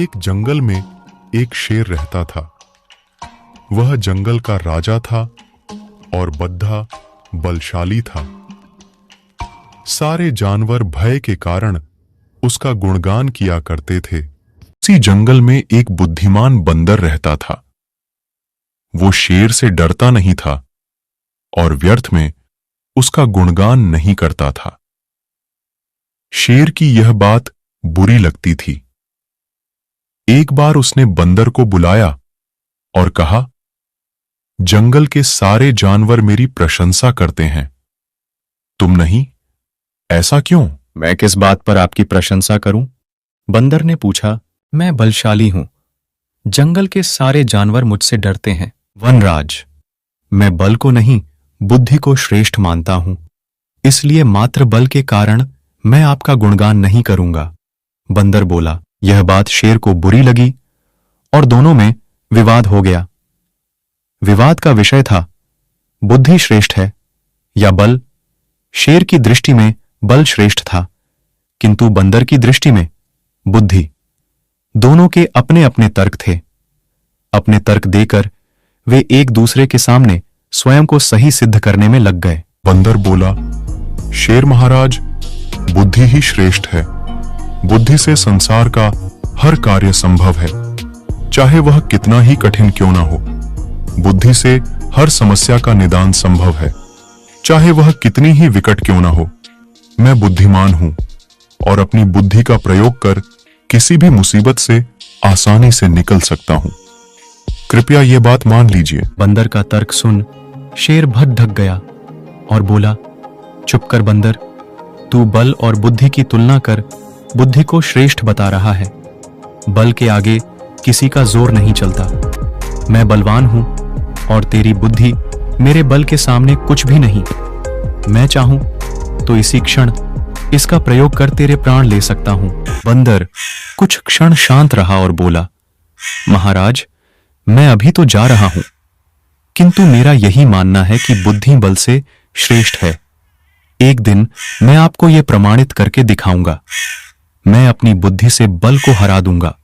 एक जंगल में एक शेर रहता था। वह जंगल का राजा था और बद्धा बलशाली था। सारे जानवर भय के कारण उसका गुणगान किया करते थे। उसी जंगल में एक बुद्धिमान बंदर रहता था। वो शेर से डरता नहीं था और व्यर्थ में उसका गुणगान नहीं करता था। शेर की यह बात बुरी लगती थी। एक बार उसने बंदर को बुलाया और कहा, जंगल के सारे जानवर मेरी प्रशंसा करते हैं, तुम नहीं, ऐसा क्यों? मैं किस बात पर आपकी प्रशंसा करूं? बंदर ने पूछा। मैं बलशाली हूं। जंगल के सारे जानवर मुझसे डरते हैं। वनराज, मैं बल को नहीं, बुद्धि को श्रेष्ठ मानता हूं। इसलिए मात्र बल के कारण मैं आपका गुणगान नहीं करूंगा। बंदर बोला। यह बात शेर को बुरी लगी और दोनों में विवाद हो गया। विवाद का विषय था, बुद्धि श्रेष्ठ है या बल। शेर की दृष्टि में बल श्रेष्ठ था, किंतु बंदर की दृष्टि में बुद्धि। दोनों के अपने अपने तर्क थे। अपने तर्क देकर वे एक दूसरे के सामने स्वयं को सही सिद्ध करने में लग गए। बंदर बोला, शेर महाराज, बुद्धि ही श्रेष्ठ है। बुद्धि से संसार का हर कार्य संभव है, चाहे वह कितना ही कठिन क्यों ना हो। बुद्धि से हर समस्या का निदान संभव है, चाहे वह कितनी ही विकट क्यों ना हो। मैं बुद्धिमान हूं और अपनी बुद्धि का प्रयोग कर किसी भी मुसीबत से आसानी से निकल सकता हूं। कृपया यह बात मान लीजिए। बंदर का तर्क सुन शेर भद्दक गया और बोला, चुप कर बंदर, तू बल और बुद्धि की तुलना कर बुद्धि को श्रेष्ठ बता रहा है। बल के आगे किसी का जोर नहीं चलता। मैं बलवान हूं और तेरी बुद्धि मेरे बल के सामने कुछ भी नहीं। मैं चाहूं तो इसी क्षण इसका प्रयोग कर तेरे प्राण ले सकता हूं। बंदर कुछ क्षण शांत रहा और बोला, महाराज, मैं अभी तो जा रहा हूं, किंतु मेरा यही मानना है कि बुद्धि बल से श्रेष्ठ है। एक दिन मैं आपको यह प्रमाणित करके दिखाऊंगा। मैं अपनी बुद्धि से बल को हरा दूंगा।